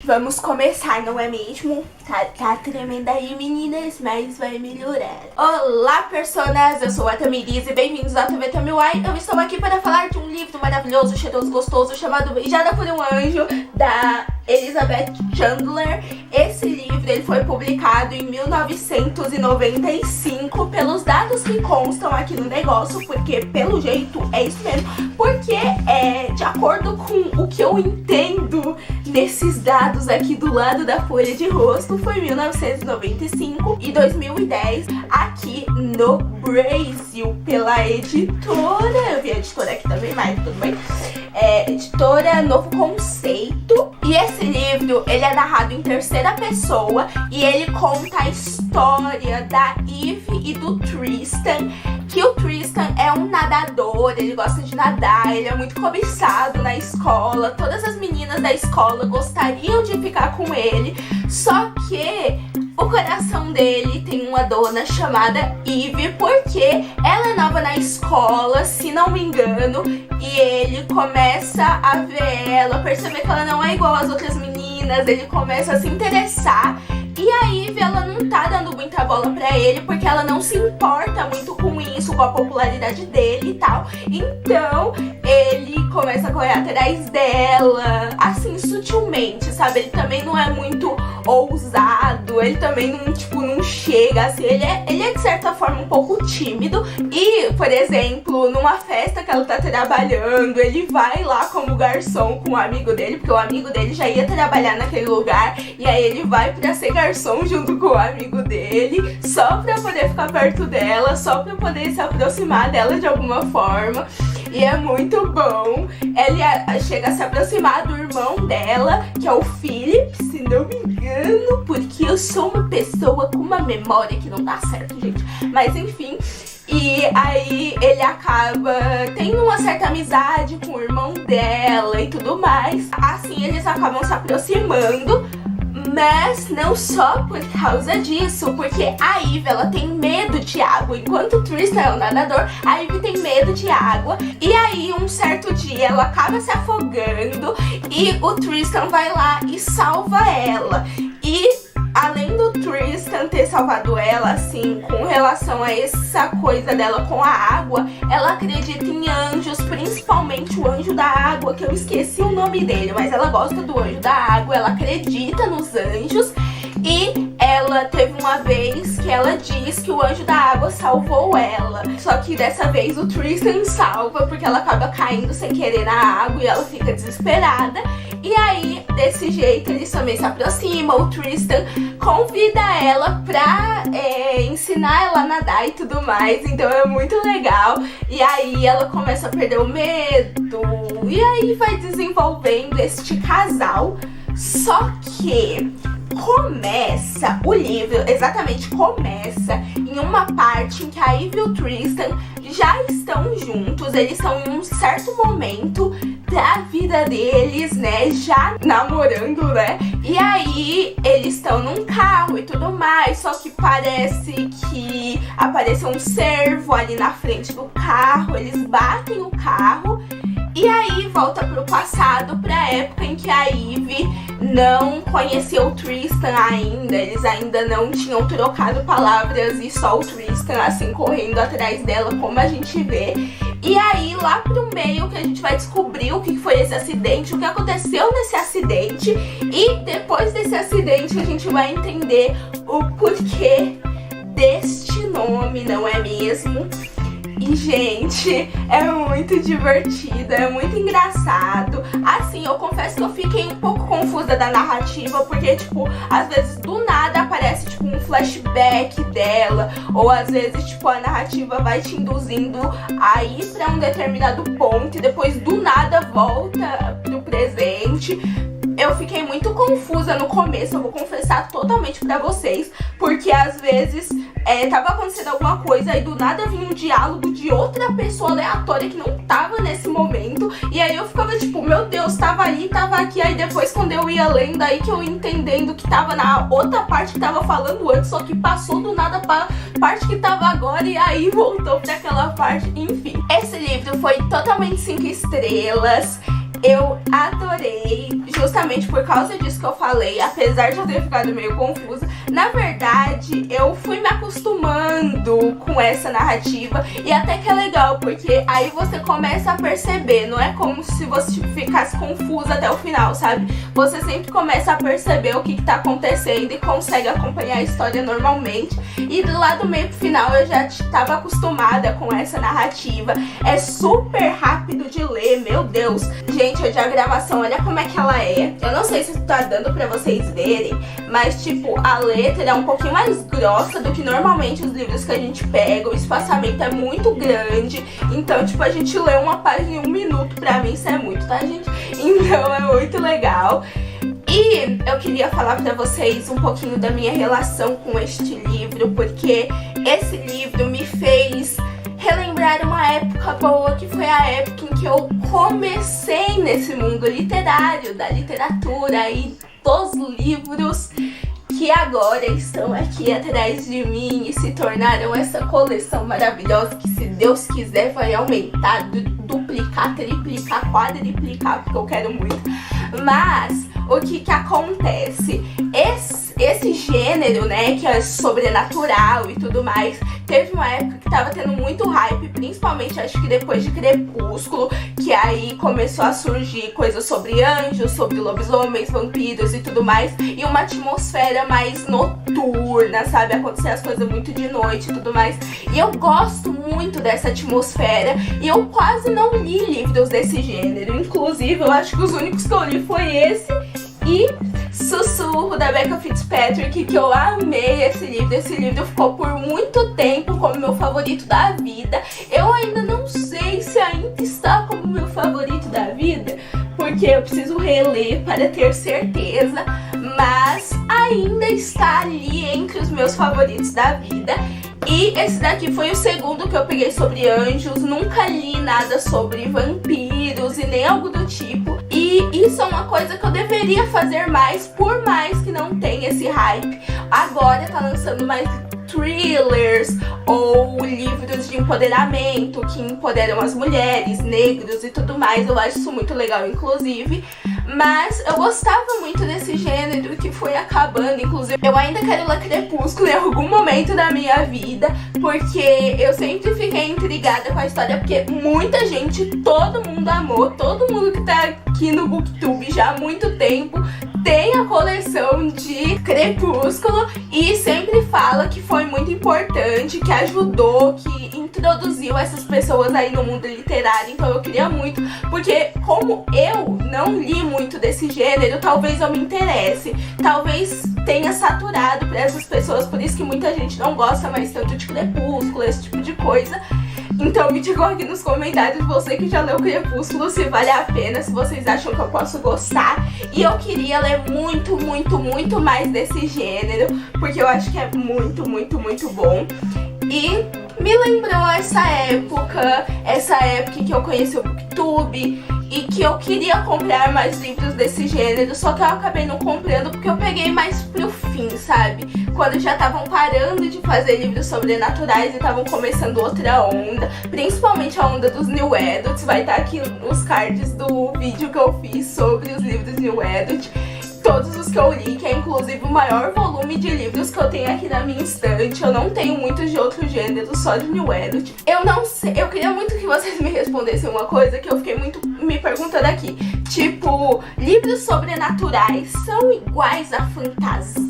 Vamos começar, não é mesmo? Tá tremendo aí, meninas, mas vai melhorar. Olá, personas! Eu sou a Tamiris e bem-vindos ao TV Tamiwai. Eu estou aqui para falar de um livro maravilhoso, cheiroso, gostoso, chamado Beijada por um Anjo, da Elizabeth Chandler. Esse livro ele foi publicado em 1995, pelos dados que constam aqui no negócio, porque pelo jeito é isso mesmo, porque de acordo com o que eu entendo desses dados aqui do lado da folha de rosto, foi 1995 e 2010 aqui no Brasil, pela editora, eu vi a editora aqui também, mas tudo bem, editora Novo Conceito. E esse livro, ele é narrado em terceira pessoa e ele conta a história da Eve e do Tristan, que o Tristan é um nadador, ele gosta de nadar, ele é muito cobiçado na escola, todas as meninas da escola gostariam de ficar com ele, só que o coração dele tem uma dona chamada Eve, porque ela é nova na escola, se não me engano, e ele começa a ver ela, perceber que ela não é igual às outras meninas, ele começa a se interessar. E a Eve, ela não tá dando muita bola pra ele, porque ela não se importa muito com isso, com a popularidade dele e tal. Então, ele começa a correr atrás dela, assim, sutilmente, sabe? Ele também não é muito ousado, ele também não chega, assim, ele é de certa forma um pouco tímido. E, por exemplo, numa festa que ela tá trabalhando, ele vai lá como garçom com o amigo dele, porque o amigo dele já ia trabalhar naquele lugar, e aí ele vai pra ser garçom junto com o amigo dele, só pra poder ficar perto dela, só pra poder se aproximar dela de alguma forma. E é muito bom. Ele chega a se aproximar do irmão dela, que é o Philip, se não me engano, porque eu sou uma pessoa com uma memória que não dá certo, gente. Mas enfim, e aí ele acaba tendo uma certa amizade com o irmão dela e tudo mais. Assim eles acabam se aproximando. Mas não só por causa disso, porque a Eve, ela tem medo de água. Enquanto o Tristan é o nadador, a Eve tem medo de água. E aí, um certo dia, ela acaba se afogando e o Tristan vai lá e salva ela. E além do Tristan ter salvado ela, assim, com relação a essa coisa dela com a água, ela acredita em anjos, principalmente o anjo da água, que eu esqueci o nome dele, mas ela gosta do anjo da água, ela acredita nos anjos. E ela teve uma vez que ela diz que o anjo da água salvou ela. Só que dessa vez o Tristan salva, porque ela acaba caindo sem querer na água e ela fica desesperada. E aí, desse jeito, eles também se aproximam. O Tristan convida ela pra ensinar ela a nadar e tudo mais. Então é muito legal. E aí ela começa a perder o medo. E aí vai desenvolvendo este casal. Só que começa, o livro exatamente começa em uma parte em que a Eve e o Tristan já estão juntos, eles estão em um certo momento da vida deles, né, já namorando, né, e aí eles estão num carro e tudo mais, só que parece que apareceu um cervo ali na frente do carro, eles batem o carro. E aí volta pro passado, pra época em que a Eve não conheceu o Tristan ainda, eles ainda não tinham trocado palavras e só o Tristan assim correndo atrás dela, como a gente vê. E aí lá pro meio que a gente vai descobrir o que foi esse acidente, o que aconteceu nesse acidente, e depois desse acidente a gente vai entender o porquê deste nome, não é mesmo? E, gente, é muito divertido, é muito engraçado. Assim, eu confesso que eu fiquei um pouco confusa da narrativa, porque, tipo, às vezes do nada aparece, tipo, um flashback dela, ou às vezes, tipo, a narrativa vai te induzindo a ir pra um determinado ponto e depois do nada volta pro presente. Eu fiquei muito confusa no começo, eu vou confessar totalmente pra vocês, porque às vezes tava acontecendo alguma coisa e do nada vinha um diálogo de outra pessoa aleatória que não tava nesse momento, e aí eu ficava tipo, meu Deus, tava ali, tava aqui, aí depois quando eu ia lendo, aí que eu entendendo que tava na outra parte que tava falando antes, só que passou do nada pra parte que tava agora e aí voltou pra aquela parte, enfim. Esse livro foi totalmente 5 estrelas. Eu adorei. justamente por causa disso que eu falei, apesar de eu ter ficado meio confusa, na verdade eu fui me acostumando com essa narrativa e até que é legal, porque aí você começa a perceber, não é como se você ficasse confusa até o final, sabe? Você sempre começa a perceber o que tá acontecendo e consegue acompanhar a história normalmente. E do lado meio pro final eu já estava acostumada com essa narrativa. É super rápido de ler, meu Deus. Gente, a diagramação, olha como é que ela é. Eu não sei se tá dando pra vocês verem, mas tipo, a letra é um pouquinho mais grossa do que normalmente os livros que a gente pega. O espaçamento é muito grande, então tipo, a gente lê uma página em 1 minuto. Pra mim isso é muito, tá, gente? Então é muito legal. E eu queria falar pra vocês um pouquinho da minha relação com este livro, porque esse livro me fez relembrar uma época boa, que foi a época em que eu comecei nesse mundo literário, da literatura e dos livros, que agora estão aqui atrás de mim e se tornaram essa coleção maravilhosa que, se Deus quiser, vai aumentar, duplicar, triplicar, quadriplicar, porque eu quero muito. Mas o que acontece? Esse gênero, né, que é sobrenatural e tudo mais, teve uma época que tava tendo muito hype, principalmente acho que depois de Crepúsculo, que aí começou a surgir coisas sobre anjos, sobre lobisomens, vampiros e tudo mais, e uma atmosfera mais noturna, sabe? Acontecer as coisas muito de noite e tudo mais. E eu gosto muito dessa atmosfera, e eu quase não li livros desse gênero. Inclusive, eu acho que os únicos que eu li foi esse e Sussurro, da Becca Fitzpatrick, que eu amei esse livro. Esse livro ficou por muito tempo como meu favorito da vida. Eu ainda não sei se ainda está como meu favorito da vida, porque eu preciso reler para ter certeza, mas ainda está ali entre os meus favoritos da vida. E esse daqui foi o segundo que eu peguei sobre anjos. Nunca li nada sobre vampiros e nem algo do tipo. E isso é uma coisa que eu deveria fazer mais, por mais que não tenha esse hype. Agora tá lançando mais thrillers ou livros de empoderamento que empoderam as mulheres, negros e tudo mais. Eu acho isso muito legal, inclusive. Mas eu gostava muito desse gênero que foi acabando. Inclusive, eu ainda quero ler Crepúsculo em algum momento da minha vida, porque eu sempre fiquei intrigada com a história, porque muita gente, todo mundo amou, todo mundo que tá aqui no Booktube já há muito tempo tem a coleção de Crepúsculo e sempre fala que foi muito importante, que ajudou, que introduziu essas pessoas aí no mundo literário. Então eu queria muito, porque como eu não li muito desse gênero, talvez eu me interesse, talvez tenha saturado para essas pessoas, por isso que muita gente não gosta mais tanto de Crepúsculo, esse tipo de coisa. Então me digam aqui nos comentários, você que já leu Crepúsculo, se vale a pena, se vocês acham que eu posso gostar. E eu queria ler muito, muito, muito mais desse gênero, porque eu acho que é muito, muito, muito bom. E me lembrou essa época em que eu conheci o Booktube e que eu queria comprar mais livros desse gênero, só que eu acabei não comprando porque eu peguei mais pro fim, sabe? Quando já estavam parando de fazer livros sobrenaturais e estavam começando outra onda, principalmente a onda dos New Adults. Vai estar aqui os cards do vídeo que eu fiz sobre os livros New Adult, todos os que eu li, que é inclusive o maior volume de livros que eu tenho aqui na minha estante. Eu não tenho muitos de outro gênero, só de New Adult. Eu não sei, eu queria muito que vocês me respondessem uma coisa que eu fiquei muito me perguntando aqui. Tipo, livros sobrenaturais são iguais à fantasia?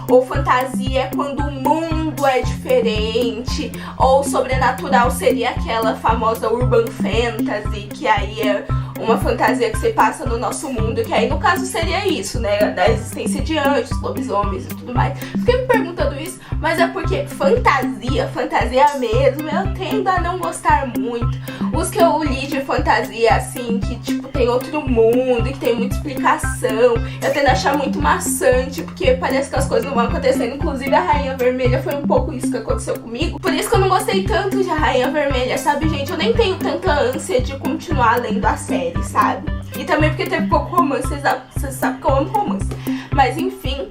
Ou fantasia é quando o mundo é diferente? Ou sobrenatural seria aquela famosa urban fantasy, que aí é uma fantasia que se passa no nosso mundo, que aí no caso seria isso, né, da existência de anjos, lobisomens e tudo mais. Fiquei me perguntando isso, mas é porque fantasia mesmo, eu tendo a não gostar muito. Os que eu li de fantasia, assim, que tipo tem outro mundo, que tem muita explicação, eu tendo a achar muito maçante, porque parece que as coisas não vão acontecendo. Inclusive a Rainha Vermelha foi um pouco isso que aconteceu comigo. Por isso que eu não gostei tanto de A Rainha Vermelha, sabe, gente? Eu nem tenho tanta ânsia de continuar lendo a série, sabe? E também porque teve pouco romance, vocês sabem que eu amo romance. Mas enfim,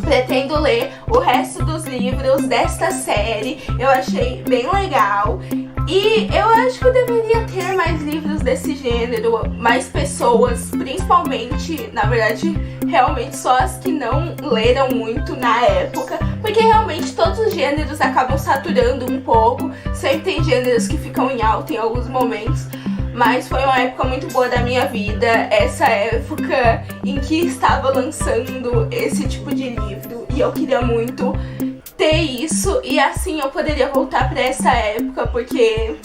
pretendo ler o resto dos livros desta série. Eu achei bem legal. E eu acho que eu deveria ter mais livros desse gênero, mais pessoas, principalmente, na verdade, realmente só as que não leram muito na época, porque realmente todos os gêneros acabam saturando um pouco, sempre tem gêneros que ficam em alta em alguns momentos, mas foi uma época muito boa da minha vida, essa época em que estava lançando esse tipo de livro, e eu queria muito ter isso, e assim eu poderia voltar pra essa época, porque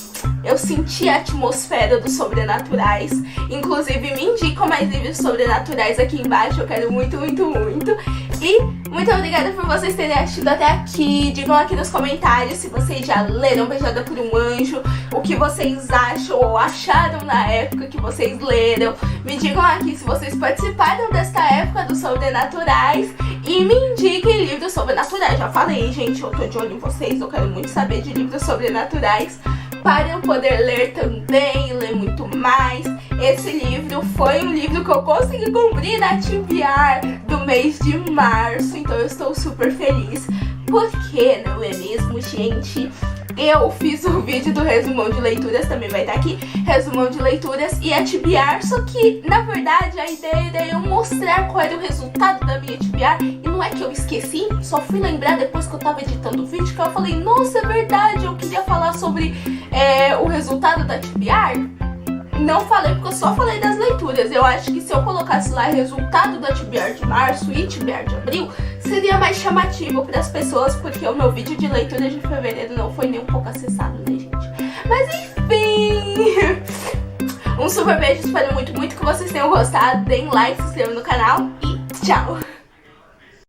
eu senti a atmosfera dos sobrenaturais. Inclusive me indicam mais livros sobrenaturais aqui embaixo, eu quero muito, muito, muito. E muito obrigada por vocês terem assistido até aqui. Digam aqui nos comentários se vocês já leram Beijada por um Anjo, o que vocês acham ou acharam na época que vocês leram. Me digam aqui se vocês participaram desta época dos sobrenaturais e me indiquem livros sobrenaturais. Já falei, gente, eu tô de olho em vocês, eu quero muito saber de livros sobrenaturais para eu poder ler também, ler muito mais. Esse livro foi um livro que eu consegui cumprir na TBR do mês de março, então eu estou super feliz. Porque, não é mesmo, gente? Eu fiz o vídeo do resumão de leituras, também vai estar aqui, resumão de leituras e a TBR, só que, na verdade, a ideia era eu mostrar qual era o resultado da minha TBR, e não é que eu esqueci, só fui lembrar depois que eu tava editando o vídeo, que eu falei, nossa, é verdade, eu queria falar sobre o resultado da TBR. Não falei porque eu só falei das leituras. Eu acho que se eu colocasse lá resultado da TBR de março e TBR de abril, seria mais chamativo para as pessoas, porque o meu vídeo de leitura de fevereiro não foi nem um pouco acessado, né, gente? Mas enfim, um super beijo, espero muito, muito que vocês tenham gostado. Deem like, se inscrevam no canal e tchau!